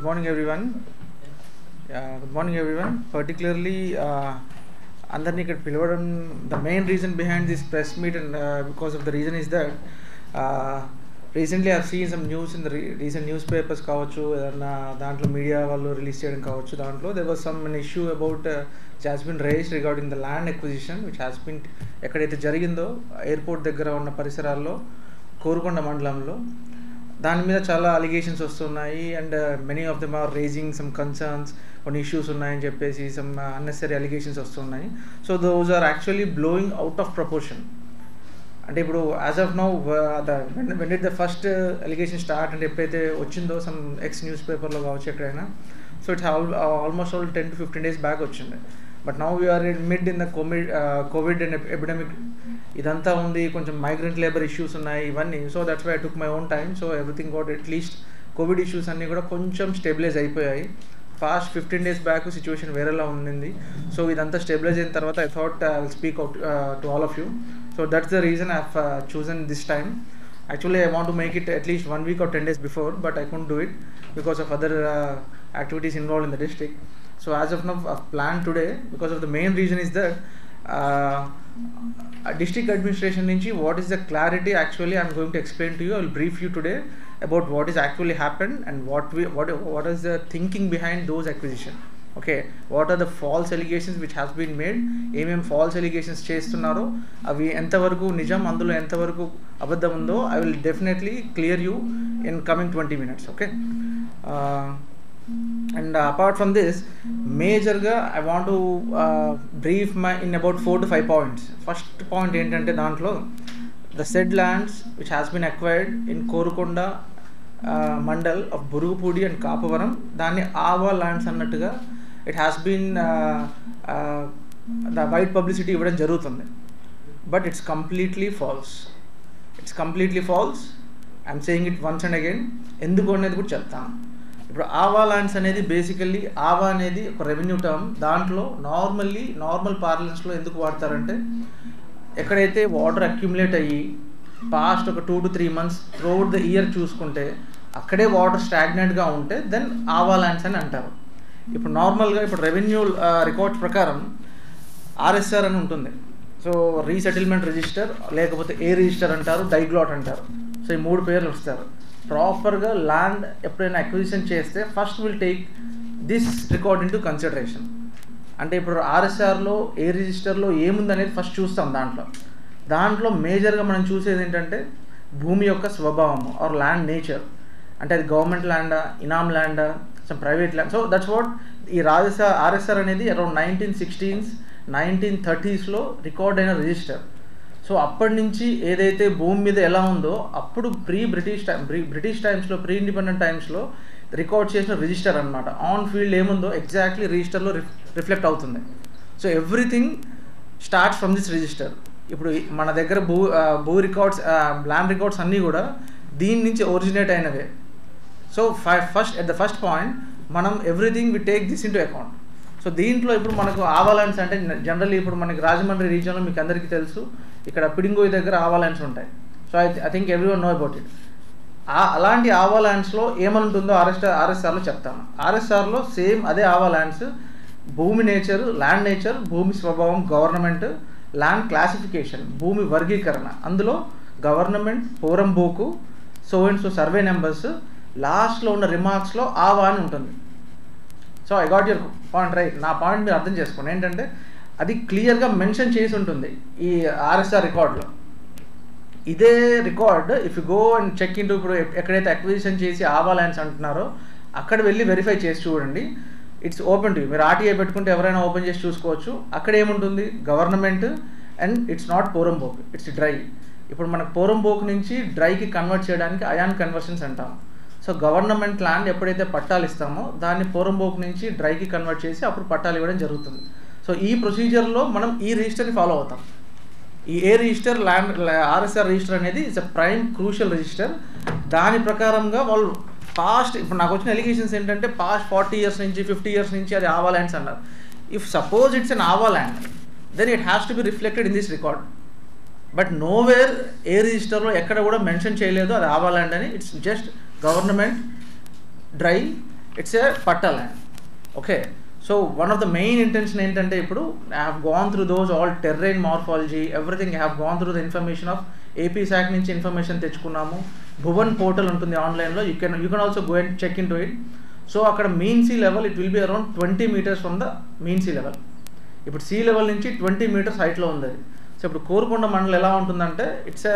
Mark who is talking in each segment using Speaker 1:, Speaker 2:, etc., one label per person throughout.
Speaker 1: morning everyone. Good morning everyone. Particularly, అందరినీ ఇక్కడ పిలవడం the main reason behind this press meet and because of the reason is that recently I've seen some news in the recent newspapers కావచ్చు, ఏదన్నా దాంట్లో media వాళ్ళు release చేయడం కావచ్చు. దాంట్లో there was some an issue about which has been raised regarding the land acquisition which has been ఎక్కడైతే జరిగిందో airport దగ్గర ఉన్న పరిసరాల్లో కోరుకొండ మండలంలో దాని మీద చాలా అలిగేషన్స్ వస్తున్నాయి and many of them are raising some concerns, కొన్ని ఇష్యూస్ ఉన్నాయని చెప్పేసి సమ్ అన్నెసరీ అలిగేషన్స్ వస్తున్నాయి. So those are actually blowing out of proportion. అంటే ఇప్పుడు as of now when it the first allegation start అంటే ఎప్పుడైతే వచ్చిందో సమ్ ఎక్స్ న్యూస్ పేపర్లో కావచ్చు ఎక్కడైనా, so it's almost all 10 to 15 days back వచ్చింది. But now we're in mid in the COVID and epidemic ఇదంతా ఉంది, కొంచెం మైగ్రెంట్ లేబర్ ఇష్యూస్ ఉన్నాయి ఇవన్నీ. So that's why I took my own time. So everything got at least COVID issues అన్నీ కూడా కొంచెం stabilise అయిపోయాయి. ఫాస్ట్ 15 days బ్యాక్ సిచ్యువేషన్ వేరేలా ఉండింది. సో ఇదంతా స్టెబిలైజ్ అయిన తర్వాత I thought I will speak out to all of you. So that's the reason I have chosen this time. Actually, I want to make it at least 1 week or 10 days before, but I couldn't do it because of other activities involved in the district. So as of now, I've planned today because of the main reason is that district administration nunchi what is the clarity actually I'm going to explain to you. I will brief you today about what is actually happened and what is the thinking behind those acquisition. Okay, what are the false allegations which has been made, ఏమేం false allegations చేస్తున్నారో అవి ఎంతవరకు నిజం, అందులో ఎంతవరకు అబద్ధం ఉందో I will definitely clear you in coming 20 minutes. Okay, and apart from this, majorగా I want to brief in about 4 to 5 points. First point ఏంటంటే దాంట్లో the said lands which has been acquired in Korukonda mandal of Burugupudi and Kapavaram, దాన్ని Aava lands అన్నట్టుగా it has been the wide publicity ఇవ్వడం జరుగుతుంది. But it's completely false. I'm saying it once and again. ఎందుకు అనేది కూడా చెప్తాను. ఇప్పుడు ఆవా ల్యాండ్స్ అనేది బేసికల్లీ ఆవా అనేది ఒక రెవెన్యూ టర్మ్. దాంట్లో నార్మల్ పార్లెన్స్లో ఎందుకు వాడతారంటే ఎక్కడైతే వాటర్ అక్యుములేట్ అయ్యి పాస్ట్ ఒక 2 to 3 months throughout the year చూసుకుంటే అక్కడే వాటర్ స్టాగ్నెంట్గా ఉంటే దెన్ ఆవా ల్యాండ్స్ అని అంటారు. ఇప్పుడు నార్మల్గా ఇప్పుడు రెవెన్యూ రికార్డ్స్ ప్రకారం ఆర్ఎస్ఆర్ అని ఉంటుంది. సో రీసెటిల్మెంట్ రిజిస్టర్, లేకపోతే ఏ రిజిస్టర్ అంటారు, డైగ్లాట్ అంటారు. సో ఈ 3 పేర్లు వస్తారు. ప్రాపర్గా ల్యాండ్ ఎప్పుడైనా అక్విజిషన్ చేస్తే first will take this record in to consideration. అంటే ఇప్పుడు ఆర్ఎస్ఆర్లో ఏ రిజిస్టర్లో ఏముందనేది ఫస్ట్ చూస్తాం. దాంట్లో మేజర్గా మనం చూసేది ఏంటంటే భూమి యొక్క స్వభావము ఆర్ ల్యాండ్ నేచర్. అంటే అది గవర్నమెంట్ ల్యాండా, ఇనామ్ ల్యాండా, some private land. So that's what ఈ ఆర్ఎస్ఆర్ అనేది అరౌండ్ 1960s 1930sలో రికార్డ్ అయిన రిజిస్టర్. సో అప్పటి నుంచి ఏదైతే భూమి మీద ఎలా ఉందో అప్పుడు బ్రిటిష్ టైమ్స్లో, ప్రీ ఇండిపెండెంట్ టైమ్స్లో రికార్డ్ చేసిన రిజిస్టర్ అనమాట. ఆన్ ఫీల్డ్ ఏముందో ఎగ్జాక్ట్లీ రిజిస్టర్లో రిఫ్లెక్ట్ అవుతుంది. So everything starts from this register. ఇప్పుడు మన దగ్గర భూ రికార్డ్స్, ల్యాండ్ రికార్డ్స్ అన్నీ కూడా దీని నుంచి ఒరిజినేట్ అయినవే. So at the first point మనం everything we take this into account. So దీంట్లో ఇప్పుడు మనకు ఆవా ల్యాండ్స్ అంటే జనరల్లీ ఇప్పుడు మనకి రాజమండ్రి రీజియన్లో మీకు అందరికీ తెలుసు, ఇక్కడ పిడింగోయి దగ్గర ఆవా ల్యాండ్స్ ఉంటాయి. So I think everyone know about it. అలాంటి ఆవా ల్యాండ్స్లో ఏమనుంటుందో ఆర్ఎస్ఆర్లో చెప్తాను. ఆర్ఎస్ఆర్లో సేమ్ అదే ఆవా ల్యాండ్స్, భూమి నేచర్, ల్యాండ్ నేచర్, భూమి స్వభావం, గవర్నమెంట్, ల్యాండ్ క్లాసిఫికేషన్, భూమి వర్గీకరణ, అందులో government, poramboke, so and so survey numbers, లాస్ట్లో ఉన్న రిమార్క్స్లో ఆవా అని ఉంటుంది. So I got your point right. నా పాయింట్ మీరు అర్థం చేసుకోండి. ఏంటంటే అది క్లియర్గా మెన్షన్ చేసి ఉంటుంది ఈ ఆర్ఎస్ఆర్ రికార్డులో. ఇదే record if you go and check into, ఇప్పుడు ఎక్కడైతే అక్విజిషన్ చేసి ఆవా ల్యాండ్స్ అంటున్నారో అక్కడ వెళ్ళి వెరిఫై చేసి చూడండి. It's open to you. మీరు ఆర్టీఐ పెట్టుకుంటే ఎవరైనా ఓపెన్ చేసి చూసుకోవచ్చు. అక్కడ ఏముంటుంది, government and it's not poramboke, it's dry. ఇప్పుడు మనకు పోరంబోక్ నుంచి డ్రైకి కన్వర్ట్ చేయడానికి అయాన్ కన్వర్షన్స్ అంటాం. సో గవర్నమెంట్ ల్యాండ్ ఎప్పుడైతే పట్టాలు ఇస్తామో దాన్ని పోరంబోక్ నుంచి డ్రైకి కన్వర్ట్ చేసి అప్పుడు పట్టాలు ఇవ్వడం జరుగుతుంది. సో ఈ ప్రొసీజర్లో మనం ఈ రిజిస్టర్ని ఫాలో అవుతాం. ఈ ఏ రిజిస్టర్, ల్యాండ్ ఆర్ఎస్ఆర్ రిజిస్టర్ అనేది it's a prime crucial register. దాని ప్రకారంగా వాళ్ళు పాస్ట్, ఇప్పుడు నాకు వచ్చిన ఎలిగేషన్స్ ఏంటంటే పాస్ట్ 40 years నుంచి 50 years నుంచి అది ఆవా ల్యాండ్స్ అన్నారు. If suppose it's an Aava land then it has to be reflected in this record. But nowhere a రిజిస్టర్లో ఎక్కడ కూడా మెన్షన్ చేయలేదు అది ఆవా ల్యాండ్ అని. It's just government dry it's a patta land. Okay, so one of the main intention ఏంటంటే ఇప్పుడు I have gone through those all terrain morphology everything, I have gone through the information of AP శాఖ నుంచి information తెచ్చుకున్నాము. Bhuvan portal ఉంటుంది ఆన్లైన్లో, you can also go and check into it. So అక్కడ mean sea level it will be around 20 meters from the mean sea level. ఇప్పుడు sea level నుంచి 20 meters హైట్లో ఉంది అది. సో ఇప్పుడు కోరుకొండ మండల్ ఎలా ఉంటుందంటే ఇట్స్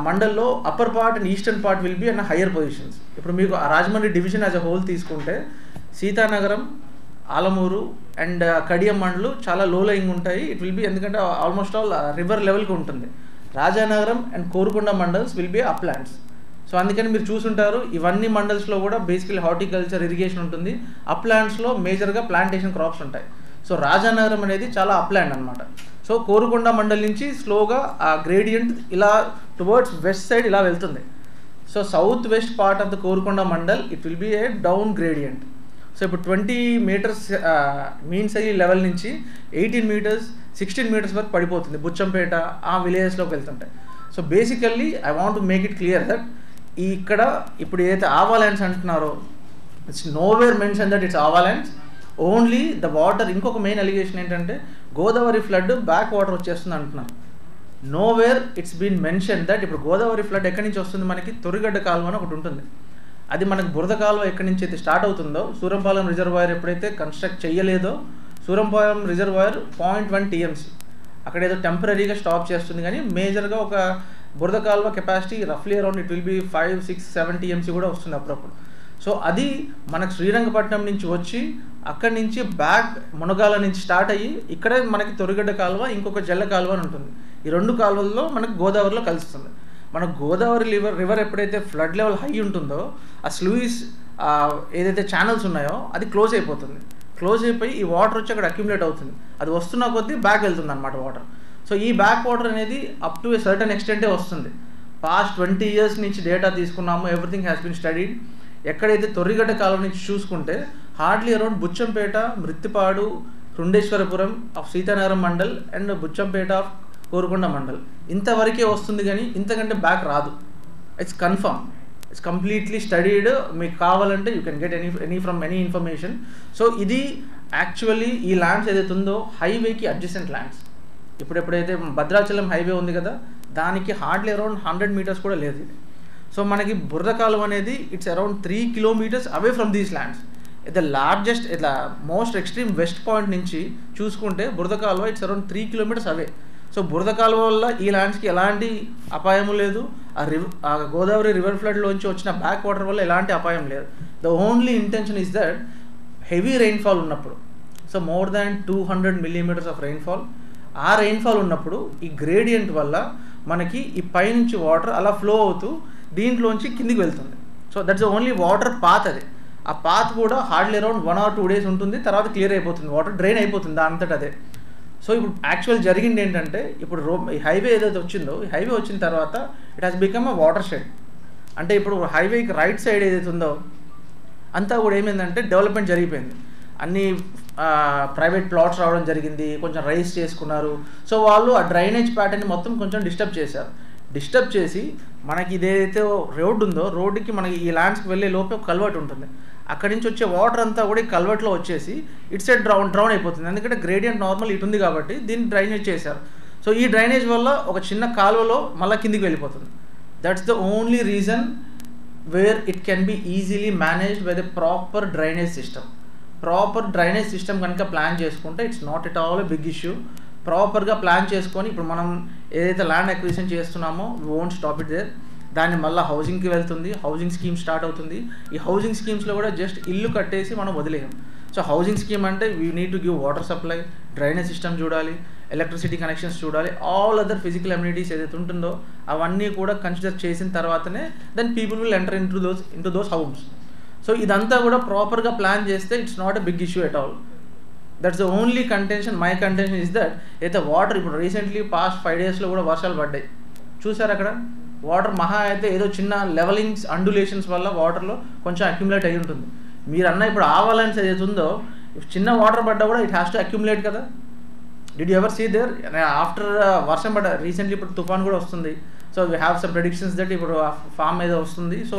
Speaker 1: మండల్లో upper part and eastern part will be and higher positions. ఇప్పుడు మీకు Rajahmundry division as a whole తీసుకుంటే సీతానగరం, ఆలమూరు అండ్ కడియం మండలు చాలా లో లయింగ్ ఉంటాయి. ఇట్ విల్ బి ఎందుకంటే ఆల్మోస్ట్ ఆల్ రివర్ లెవెల్కి ఉంటుంది. Rajanagaram and Korukonda mandals will be uplands. So అందుకని మీరు చూసుంటారు ఇవన్నీ మండల్స్లో కూడా బేసికలీ హార్టికల్చర్, ఇరిగేషన్ ఉంటుంది. అప్లాండ్స్లో మేజర్గా ప్లాంటేషన్ క్రాప్స్ ఉంటాయి. సో రాజానగరం అనేది చాలా అప్లాండ్ అనమాట. సో కోరుకొండ మండల్ నుంచి స్లోగా ఆ గ్రేడియంట్ ఇలా టువర్డ్స్ వెస్ట్ సైడ్ ఇలా వెళ్తుంది. So south west part of the Korukonda mandal it will B A down gradient. So ఇప్పుడు 20 meters మీన్ సీ లెవెల్ నుంచి 18 meters 16 meters వరకు పడిపోతుంది బుచ్చంపేట ఆ విలేజెస్లోకి వెళ్తుంటాయి. So basically I want to make it clear that ఇక్కడ ఇప్పుడు ఏదైతే ఆవా ల్యాండ్స్ అంటున్నారో it's nowhere mention that it's ఆవా ల్యాండ్స్, ఓన్లీ ద వాటర్. ఇంకొక మెయిన్ అలిగేషన్ ఏంటంటే గోదావరి ఫ్లడ్ బ్యాక్ వాటర్ వచ్చేస్తుంది అంటున్నారు. Nowhere it's been mention that ఇప్పుడు గోదావరి ఫ్లడ్ ఎక్కడి నుంచి వస్తుంది, మనకి తొర్రిగడ్డ కాలువ అని ఒకటి ఉంటుంది. అది మనకు బురద కాలువ ఎక్కడి నుంచి అయితే స్టార్ట్ అవుతుందో, సూరంపాలెం రిజర్వాయర్ ఎప్పుడైతే కన్స్ట్రక్ట్ చేయలేదో సూరంపాలెం రిజర్వాయర్ 0.1 TMC అక్కడ ఏదో టెంపరీగా స్టాప్ చేస్తుంది. కానీ మేజర్గా ఒక బురద కాలువ కెపాసిటీ రఫ్లీ around it will be 5, 6, 7 TMC కూడా వస్తుంది అప్పుడప్పుడు. సో అది మనకు శ్రీరంగపట్నం నుంచి వచ్చి అక్కడి నుంచి బ్యాక్ మునగాల నుంచి స్టార్ట్ అయ్యి ఇక్కడే మనకి తొర్రిగడ్డ కాలువ, ఇంకొక జల్ల కాలువ అని ఉంటుంది. ఈ 2 కాలువల్లో మనకు గోదావరిలో కలుస్తుంది. మన గోదావరి రివర్ ఎప్పుడైతే ఫ్లడ్ లెవెల్ హై ఉంటుందో ఆ స్లూయిస్ ఏదైతే ఛానల్స్ ఉన్నాయో అది క్లోజ్ అయిపోతుంది. క్లోజ్ అయిపోయి ఈ వాటర్ వచ్చి అక్కడ అక్యుములేట్ అవుతుంది. అది వస్తున్న కొద్దీ బ్యాక్ వెళ్తుంది అనమాట వాటర్. సో ఈ బ్యాక్ వాటర్ అనేది అప్ టు ఏ సర్టన్ ఎక్స్టెంటే వస్తుంది. పాస్ట్ 20 years నుంచి డేటా తీసుకున్నాము, ఎవ్రీథింగ్ హ్యాస్ బీన్ స్టడీడ్. ఎక్కడైతే తొర్రిగడ్డ కాలువ నుంచి చూసుకుంటే hardly around Buchampeta, Mruthipadu, Rundeswarapuram of Seethanagaram mandal and Buchampeta of Korukonda mandal ఇంతవరకే వస్తుంది. కానీ ఇంతకంటే బ్యాక్ రాదు. It's confirm, it's completely studied. మీకు కావాలంటే you can get any from any information. So ఇది యాక్చువల్లీ ఈ ల్యాండ్స్ ఏదైతే ఉందో హైవేకి అడ్జసెంట్ ల్యాండ్స్. ఇప్పుడు ఎప్పుడైతే భద్రాచలం హైవే ఉంది కదా దానికి హార్డ్లీ అరౌండ్ 100 meters కూడా లేదు ఇది. సో మనకి బురద కాలువ అనేది it's around 3 kilometers away from these lands. The largest ఇట్లా మోస్ట్ ఎక్స్ట్రీమ్ వెస్ట్ పాయింట్ నుంచి చూసుకుంటే బురద కాలువ it's around 3 kilometers away. So బురద కాలువ వల్ల ఈ ల్యాండ్స్కి ఎలాంటి అపాయము లేదు. ఆ గోదావరి రివర్ ఫ్లడ్లోంచి వచ్చిన బ్యాక్ వాటర్ వల్ల ఎలాంటి అపాయం లేదు. The only intention is that heavy rainfall ఉన్నప్పుడు, so more than 200 millimeters of rainfall, ఆ రెయిన్ఫాల్ ఉన్నప్పుడు ఈ గ్రేడియంట్ వల్ల మనకి ఈ పైనుంచి వాటర్ అలా ఫ్లో అవుతూ దీంట్లోంచి కిందికి వెళ్తుంది. So that's only water path. అది ఆ పాత్ కూడా హార్డ్లీ అరౌండ్ 1 or 2 days ఉంటుంది, తర్వాత క్లియర్ అయిపోతుంది, వాటర్ డ్రైన్ అయిపోతుంది దాంతట అదే. సో ఇప్పుడు యాక్చువల్ జరిగింది ఏంటంటే ఇప్పుడు ఈ హైవే ఏదైతే వచ్చిందో ఈ హైవే వచ్చిన తర్వాత it has become a water shed. అంటే ఇప్పుడు హైవేకి రైట్ సైడ్ ఏదైతే ఉందో అంతా కూడా ఏమైందంటే డెవలప్మెంట్ జరిగిపోయింది. అన్ని ప్రైవేట్ ప్లాట్స్ రావడం జరిగింది, కొంచెం రైజ్ చేసుకున్నారు. సో వాళ్ళు ఆ డ్రైనేజ్ ప్యాటర్న్ మొత్తం కొంచెం డిస్టర్బ్ చేశారు. డిస్టర్బ్ చేసి మనకి ఇదేదైతే రోడ్డు ఉందో రోడ్డుకి మనకి ఈ ల్యాండ్స్కి వెళ్ళే లోపే ఒక కల్వర్ట్ ఉంటుంది. అక్కడి నుంచి వచ్చే వాటర్ అంతా కూడా ఈ కల్వర్ట్లో వచ్చేసి ఇటు సైడ్ డ్రౌన్ అయిపోతుంది. ఎందుకంటే గ్రేడియంట్ నార్మల్ ఇటు ఉంది కాబట్టి దీన్ని డ్రైనేజ్ చేశారు. సో ఈ డ్రైనేజ్ వల్ల ఒక చిన్న కాలువలో మళ్ళీ కిందికి వెళ్ళిపోతుంది. That's the only reason where it can be easily managed by the proper drainage system. Proper drainage system కనుక ప్లాన్ చేసుకుంటే it's not at all a big issue. ప్రాపర్గా ప్లాన్ చేసుకొని ఇప్పుడు మనం ఏదైతే ల్యాండ్ అక్విజిషన్ చేస్తున్నామో we won't stop it there. దాన్ని మళ్ళీ హౌసింగ్కి వెళ్తుంది, హౌసింగ్ స్కీమ్ స్టార్ట్ అవుతుంది. ఈ హౌసింగ్ స్కీమ్స్లో కూడా జస్ట్ ఇల్లు కట్టేసి మనం వదిలేయం. సో హౌసింగ్ స్కీమ్ అంటే we need to give water supply, drainage system చూడాలి, ఎలక్ట్రిసిటీ కనెక్షన్స్ చూడాలి, ఆల్ అదర్ ఫిజికల్ అమ్యూనిటీస్ ఏదైతే ఉంటుందో అవన్నీ కూడా కన్సిడర్ చేసిన తర్వాతనే then people will enter into those homes. So ఇదంతా కూడా ప్రాపర్గా ప్లాన్ చేస్తే it's not a big issue at all. That's the only contention. My contention is that అయితే వాటర్ ఇప్పుడు రీసెంట్లీ పాస్ట్ 5 daysలో కూడా వర్షాలు పడ్డాయి చూసారు. అక్కడ వాటర్ మహా అయితే ఏదో చిన్న లెవెలింగ్స్ అండులేషన్స్ వల్ల వాటర్లో కొంచెం అక్యుములేట్ అయి ఉంటుంది. మీరు అన్న ఇప్పుడు ఆవాలన్స్ ఏదైతే ఉందో చిన్న వాటర్ పడ్డా కూడా ఇట్ హ్యాస్ టు అక్యుములేట్ కదా. Did you ever see there after వర్షం పడ్డ రీసెంట్లీ ఇప్పుడు తుఫాన్ కూడా వస్తుంది, so we have some predictions that ఇప్పుడు ఫామ్ ఏదో వస్తుంది, సో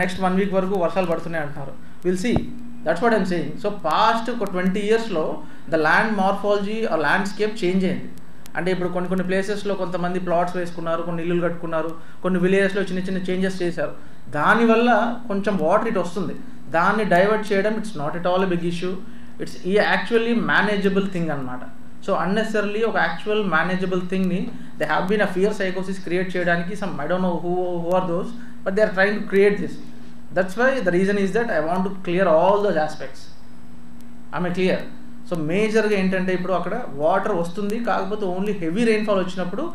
Speaker 1: నెక్స్ట్ 1 వీక్ వరకు వర్షాలు పడుతున్నాయి అంటున్నారు. Will see, that's what I'm saying. So past ఒక 20 yearsలో ద ల్యాండ్ మార్ఫాలజీ ఆ ల్యాండ్స్కేప్ చేంజ్ అయింది. అంటే ఇప్పుడు కొన్ని ప్లేసెస్లో కొంతమంది ప్లాట్స్ వేసుకున్నారు, కొన్ని ఇల్లులు కట్టుకున్నారు, కొన్ని విలేజెస్లో చిన్న చిన్న చేంజెస్ చేశారు. దానివల్ల కొంచెం వాటర్ ఇటు వస్తుంది, దాన్ని డైవర్ట్ చేయడం it's not at all a big issue. It's ఈ యాక్చువల్లీ మేనేజబుల్ థింగ్ అనమాట. సో అన్నెసెసరీ ఒక యాక్చువల్ మేనేజబుల్ థింగ్ని they have been a fear సైకోసిస్ క్రియేట్ చేయడానికి some I don't know who are those, but they are trying to create this. That's why the reason is that I want to clear all those aspects. I clear. So మేజర్గా ఏంటంటే ఇప్పుడు అక్కడ water వస్తుంది, కాకపోతే only heavy rainfall వచ్చినప్పుడు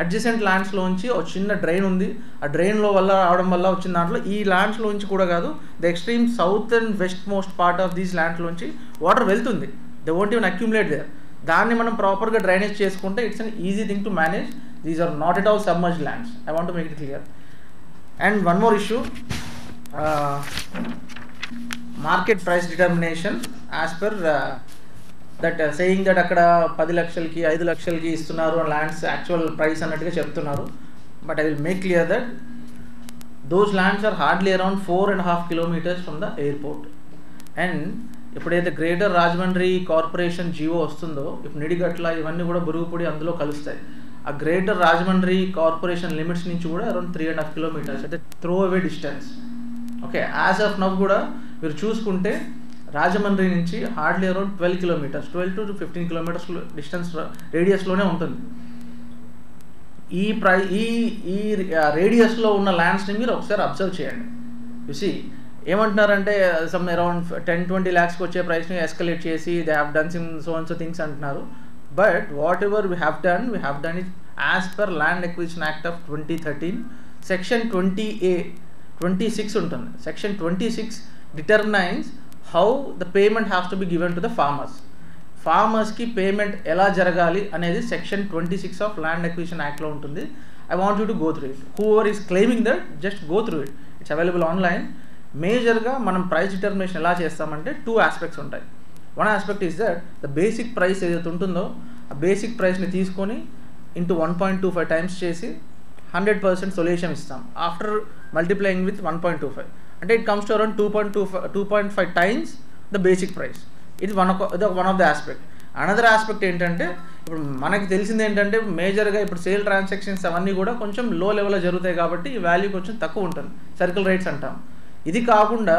Speaker 1: adjacent ల్యాండ్స్లోంచి ఒక చిన్న drain ఉంది, ఆ డ్రైన్లో వల్ల రావడం వల్ల వచ్చిన దాంట్లో ఈ ల్యాండ్స్లోంచి కూడా కాదు, the extreme south and west most part of these ల్యాండ్స్లోంచి వాటర్ వెళ్తుంది. They won't even accumulate there. దాన్ని మనం ప్రాపర్గా డ్రైనేజ్ చేసుకుంటే it's an easy thing to manage. These are not at all submerged lands. I want to make it clear. And one more issue, market price determination as per that saying that అక్కడ 10 లక్షలకి 5 లక్షలకి ఇస్తున్నారు lands actual price అన్నట్టుగా చెప్తున్నారు. But I will make clear that those lands are hardly around 4.5 kilometers from the airport. And ఎప్పుడైతే greater Rajahmundry corporation GO వస్తుందో, ఇప్పుడు నిడిగట్ల ఇవన్నీ కూడా బురుగుపూడి అందులో కలుస్తాయి. ఆ గ్రేటర్ రాజమండ్రి కార్పొరేషన్ లిమిట్స్ నుంచి కూడా అరౌండ్ 3.5 kilometers అంటే throw away distance. Okay, as of now కూడా మీరు చూసుకుంటే రాజమండ్రి నుంచి hardly around 12 kilometers, 12 to 15 kilometers distance రేడియస్లోనే ఉంటుంది. ఈ రేడియస్లో ఉన్న ల్యాండ్స్ని మీరు ఒకసారి అబ్జర్వ్ చేయండి. చూసి ఏమంటున్నారంటే సమ్ అరౌండ్ 10-20 lakhsకి వచ్చే ప్రైస్ని ఎస్కలేట్ చేసి they have done some so and so things అంటున్నారు. But whatever we have done it as per land acquisition act of 2013 section 20A 26 ఉంటుంది. Section 26 determines how the payment has to be given to the ఫార్మర్స్కి payment ఎలా జరగాలి అనేది section 26 of land acquisition యాక్ట్లో ఉంటుంది. I want you to go through it. Who ever is claiming that just go through it. It's available online. మేజర్గా మనం price determination ఎలా చేస్తామంటే 2 aspects ఉంటాయి. One aspect is that the basic price ఏదైతే ఉంటుందో ఆ బేసిక్ ప్రైస్ని తీసుకొని ఇంటూ 1.25 times చేసి 100% సొల్యూషన్ ఇస్తాం ఆఫ్టర్ మల్టిప్లయింగ్ విత్ 1.25. అంటే it comes to around 2.5 times the basic price. ఇది one of the aspect. Another aspect ఏంటంటే ఇప్పుడు మనకి తెలిసింది ఏంటంటే మేజర్గా ఇప్పుడు సేల్ ట్రాన్సాక్షన్స్ అవన్నీ కూడా కొంచెం లో లెవెల్లో జరుగుతాయి కాబట్టి ఈ వాల్యూ కొంచెం తక్కువ ఉంటుంది, సర్కిల్ రేట్స్ అంటాం. ఇది కాకుండా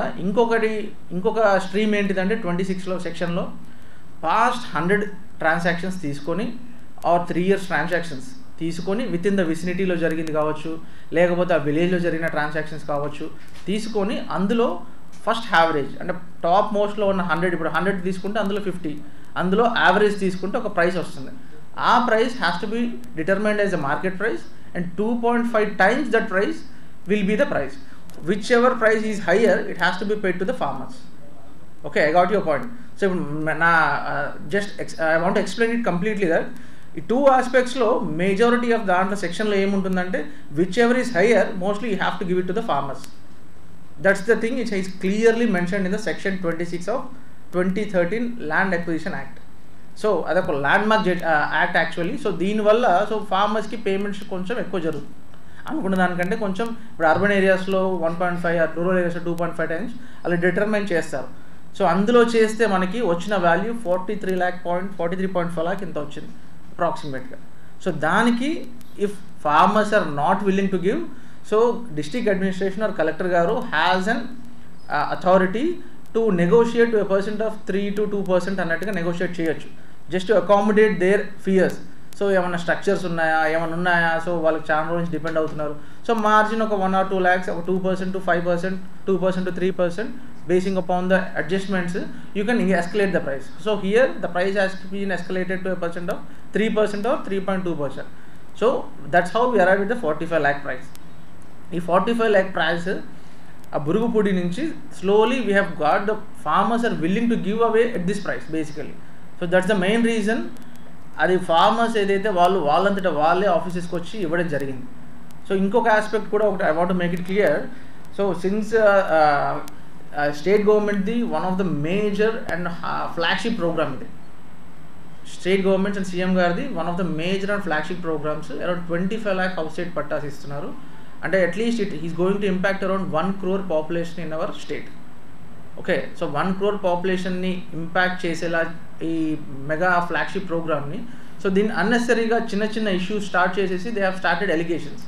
Speaker 1: ఇంకొక స్ట్రీమ్ ఏంటిదంటే 26లో సెక్షన్లో పాస్ట్ 100 transactions తీసుకొని ఆర్ 3 years ట్రాన్సాక్షన్స్ తీసుకొని విత్ ఇన్ ద విసినిటీలో జరిగింది కావచ్చు, లేకపోతే ఆ విలేజ్లో జరిగిన ట్రాన్సాక్షన్స్ కావచ్చు, తీసుకొని అందులో ఫస్ట్ యావరేజ్ అంటే టాప్ మోస్ట్లో ఉన్న 100, ఇప్పుడు 100 తీసుకుంటే అందులో 50, అందులో యావరేజ్ తీసుకుంటే ఒక ప్రైస్ వస్తుంది. ఆ price has to be determined as a market price and 2.5 times that price will be the price. Whichever price is higher, it has to be paid to the farmers. Okay, I got your point. So I want to explain it completely that ఈ 2 aspectsలో majority of దాంట్లో సెక్షన్లో ఏముంటుందంటే whichever is higher mostly you have to give it to the farmers. That's the thing which is clearly mentioned in the section 26 of 2013 Land Acquisition Act. So అదొక landmark act actually. So దీనివల్ల so ఫార్మర్స్కి payments కొంచెం ఎక్కువ జరుగుతుంది అనుకున్న దానికంటే. కొంచెం ఇప్పుడు urban ఏరియాస్లో 1.5, రూరల్ ఏరియాస్లో 2.5 times అలా డిటర్మైన్ చేస్తారు. సో అందులో చేస్తే మనకి వచ్చిన వాల్యూ 43.5 lakh ఇంత వచ్చింది అప్రాక్సిమేట్గా. సో దానికి if farmers are not willing to give, so district administration or collector గారు has an authority to negotiate 3 to 2% అన్నట్టుగా నెగోషియేట్ చేయొచ్చు, just to accommodate their fears. So ఏమన్నా స్ట్రక్చర్స్ ఏమైనా ఉన్నాయా, సో వాళ్ళకి చాలా రోజు నుంచి డిపెండ్ అవుతున్నారు. సో మార్జిన్ ఒక 1 or 2 lakhs, ఒక 2% to 5%, 2% to 3%, basing upon the adjustments, you can escalate the price. So here the price has been escalated to a percent of 3% or 3.2%. So that's how we arrived at the 45 lakh price. ఈ 45 lakh price ఆ బురుగుపూడి నుంచి slowly we have got the farmers are willing to give away at this price basically. So that's the main reason. అది farmers ఏదైతే వాళ్ళంతటా వాళ్ళే ఆఫీసెస్కి వచ్చి ఇవ్వడం జరిగింది. సో ఇంకొక ఆస్పెక్ట్ కూడా ఒకటి I want to make it clear. So since state గవర్నమెంట్ది one of the major and flagship program ఇది. స్టేట్ గవర్నమెంట్స్ అండ్ సీఎం గారిది one of the major and flagship programs. Around 25 lakh house site pattas ఇస్తున్నారు. అంటే atleast is going to impact around 1 crore population in our state. Okay, so 1 crore పాపులేషన్ని impact చేసేలా ఈ mega flagship ప్రోగ్రామ్ని, so దీన్ని అన్నెసరీగా చిన్న చిన్న ఇష్యూస్ స్టార్ట్ చేసేసి they have started allegations.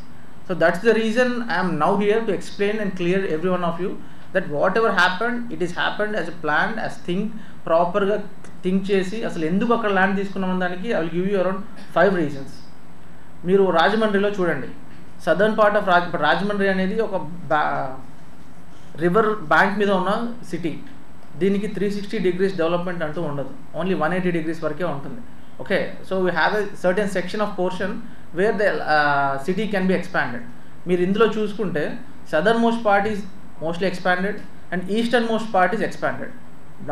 Speaker 1: So that's the reason I'm now here to explain and clear every one of you that what ever happened, it is happened as a plan, as think, ప్రాపర్గా think చేసి అసలు ఎందుకు అక్కడ land తీసుకున్నామని దానికి I will give you around 5 reasons. మీరు రాజమండ్రిలో చూడండి, సదర్న్ పార్ట్ ఆఫ్ రాజమండ్రి అనేది ఒక రివర్ బ్యాంక్ మీద ఉన్న సిటీ. దీనికి 360 degrees డెవలప్మెంట్ అంటూ ఉండదు, ఓన్లీ 180 degrees వరకే ఉంటుంది. Okay, so we have a certain section of portion wear the city can be expanded. మీరు ఇందులో చూసుకుంటే southern most part is mostly expanded and eastern most part is expanded.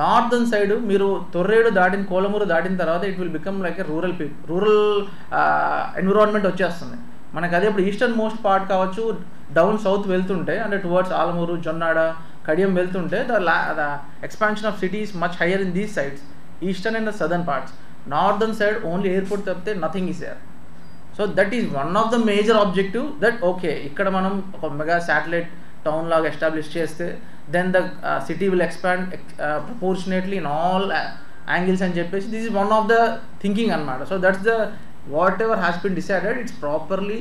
Speaker 1: Northern side మీరు తొర్రేడు దాటిన, కోలమూరు దాటిన తర్వాత it will become like a rural environment వచ్చేస్తుంది మనకు. అదే ఇప్పుడు ఈస్టర్న్ మోస్ట్ పార్ట్ కావచ్చు, డౌన్ సౌత్ వెళ్తుంటే అంటే టువర్డ్స్ ఆలమూరు, జొన్నాడ, కడియం వెళ్తుంటే the expansion of city is much higher in these sides, eastern and the southern parts. Northern side only airport తప్పితే nothing is there. So that is one of the major objective that okay, ఇక్కడ మనం ఒక mega satellite town లాగా establish చేస్తే then the city will expand proportionately in all angles అని చెప్పేసి this is one of the thinking అనమాట. So that's the whatever has been decided, it's properly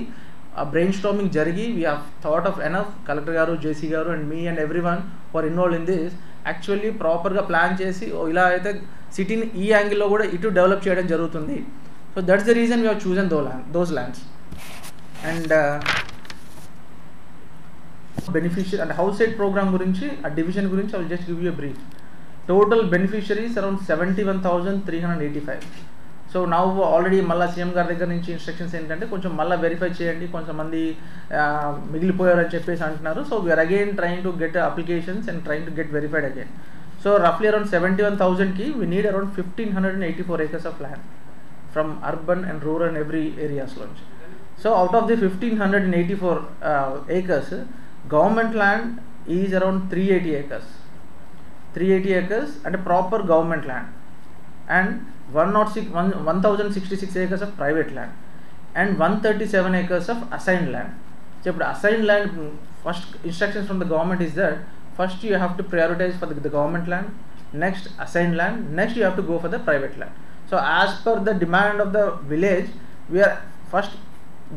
Speaker 1: brainstorming జరిగి we have thought of enough. Collector గారు, జేసీ గారు and me and every one for involve in this actually ప్రాపర్గా plan చేసి ఇలా అయితే సిటీని ఈ యాంగిల్లో కూడా ఇటు డెవలప్ చేయడం జరుగుతుంది. So that's the reason we have chosen those lands. And beneficiary అంటే హౌస్ సైట్ ప్రోగ్రామ్ గురించి, ఆ డివిజన్ గురించి I will just give you a brief. Total beneficiaries around 71,385. So now already మళ్ళీ సీఎం గారి దగ్గర నుంచి ఇన్స్ట్రక్షన్స్ ఏంటంటే కొంచెం మళ్ళీ వెరిఫై చేయండి, కొంతమంది మిగిలిపోయారని చెప్పేసి అంటున్నారు. So we're again trying to get applications and trying to get verified again. So రఫ్లీ అరౌండ్ 71,000కి we need around 1,584 acres of land from urban and rural and every ఏరియాస్లోంచి. So out of the 1,584 acres, government land is around 380 acres. 380 acres అంటే proper government land, and 1,066 acres of private land and 137 acres of assigned land. So ఇప్పుడు assigned land first instructions from the government is that first you have to prioritize for the government land, next assigned land, next you have to go for the private land. So as per the demand of the village, we are first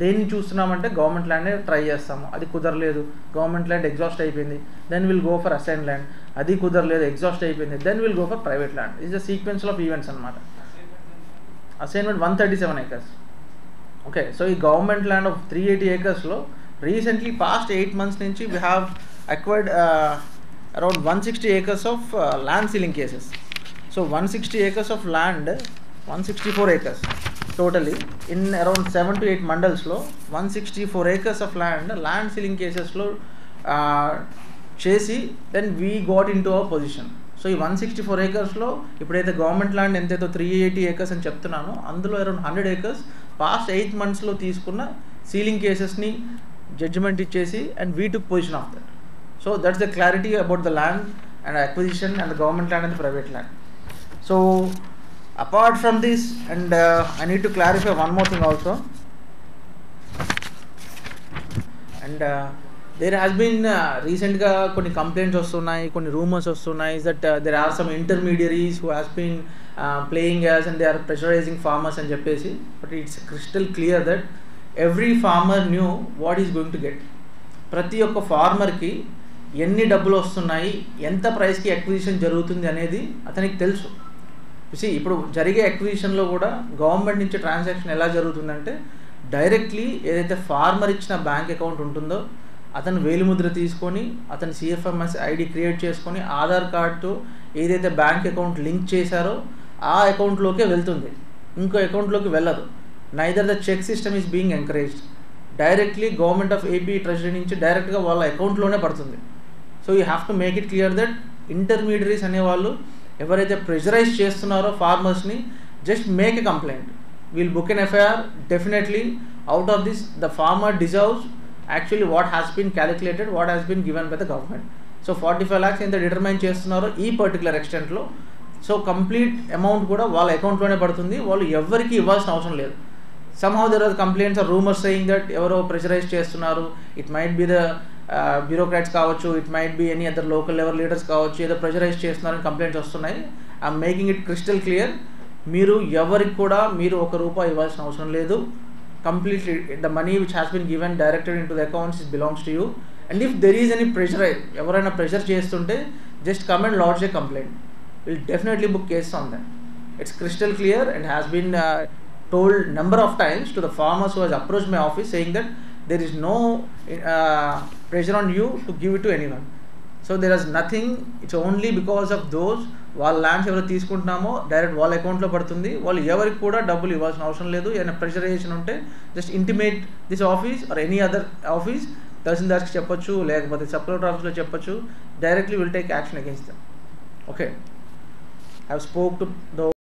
Speaker 1: దేన్ని చూస్తున్నామంటే government land try చేస్తాము, అది కుదరలేదు, government land exhaust అయిపోయింది, then will go for assign land, అది కుదరలేదు, exhaust అయిపోయింది, then will go for private land. Is the sequence of events అనమాట. Assignment 137 acres. Okay, so ఈ గవర్నమెంట్ ల్యాండ్ ఆఫ్ 380 acresలో రీసెంట్లీ పాస్ట్ 8 months నుంచి we have acquired around 160 acres of land ceiling cases. So 160 acres of land, 164 acres totally in around 7 to 8 mandals lo 164 acres of land ceiling cases lo chesi, then we got into our position. So ఈ 164 acres లో ఇప్పుడైతే government land ఎంతైతే 380 acres అని చెప్తున్నానో అందులో around 100 acres past 8 monthsలో తీసుకున్న ceiling కేసెస్ని judgement ఇచ్చేసి and we took position of that. So that's the clarity about the land and acquisition and the government land and the private land. So apart from this, and I need to clarify one more thing also. And there has been recently konni complaints vastunayi, konni rumors vastunayi that there are some intermediaries who has been playing as and they are pressurizing farmers and cheppesi. But it's crystal clear that every farmer knew what he is going to get. ప్రతి ఒక్క ఫార్మర్కి ఎన్ని డబ్బులు వస్తున్నాయి, ఎంత ప్రైస్కి acquisition జరుగుతుంది అనేది అతనికి తెలుసు. ఇప్పుడు జరిగే అక్విజిషన్లో కూడా గవర్నమెంట్ నుంచి ట్రాన్సాక్షన్ ఎలా జరుగుతుందంటే డైరెక్ట్లీ ఏదైతే ఫార్మర్ ఇచ్చిన బ్యాంక్ అకౌంట్ ఉంటుందో అతను వేలిముద్ర తీసుకొని అతను సిఎఫ్ఎంఎస్ ఐడి క్రియేట్ చేసుకొని ఆధార్ కార్డుతో ఏదైతే బ్యాంక్ అకౌంట్ లింక్ చేశారో ఆ అకౌంట్లోకే వెళ్తుంది, ఇంకో అకౌంట్లోకి వెళ్ళదు. Neither the check system is being encouraged, directly government of AP treasury నుంచి డైరెక్ట్గా వాళ్ళ అకౌంట్లోనే పడుతుంది. So you have to make it clear that intermediaries అనేవాళ్ళు ఎవరైతే ప్రెషరైజ్ చేస్తున్నారో ఫార్మర్స్ని, just make a complaint, we'll book an FIR. Definitely out of this the farmer deserves actually what has been calculated, what has been given by the government. So 45 lakhs ఎంత determine చేస్తున్నారో ఈ particular ఎక్స్టెంట్లో so complete amount కూడా వాళ్ళ అకౌంట్లోనే పడుతుంది, వాళ్ళు ఎవరికి ఇవ్వాల్సిన అవసరం లేదు. somehow there are complaints or rumors saying that ఎవరో ప్రెషరైజ్ చేస్తున్నారు, it might be the bureaucrats కావచ్చు, it might be any other local level leaders కావచ్చు, ఏదో ప్రెషరైజ్ చేస్తున్నారని కంప్లైంట్స్ వస్తున్నాయి. I'm making it crystal clear, మీరు ఎవరికి కూడా మీరు ₹1 ఇవ్వాల్సిన అవసరం లేదు. Completely the money which has been given directed into the accounts is belongs to you. And if there is any pressurize, ఎవరైనా ప్రెషర్ చేస్తుంటే just come and lodge a complaint, will definitely book case on that. It's crystal clear and has been told number of times to the farmers who has approached my office saying that there is no pressure on you to give it to anyone. So there is nothing, it's only because of those వాళ్ళ lands ఎవరు తీసుకుంటున్నామో direct వాళ్ళ అకౌంట్లో పడుతుంది, వాళ్ళు ఎవరికి కూడా డబ్బులు ఇవ్వాల్సిన అవసరం లేదు. ఏదైనా ప్రెషరైజేషన్ ఉంటే just intimate this office or any other office, తహసీల్దార్కి చెప్పొచ్చు, లేకపోతే సబ్ కలెక్టర్ ఆఫీస్లో చెప్పొచ్చు, directly will take action against them. Okay, I have spoke to the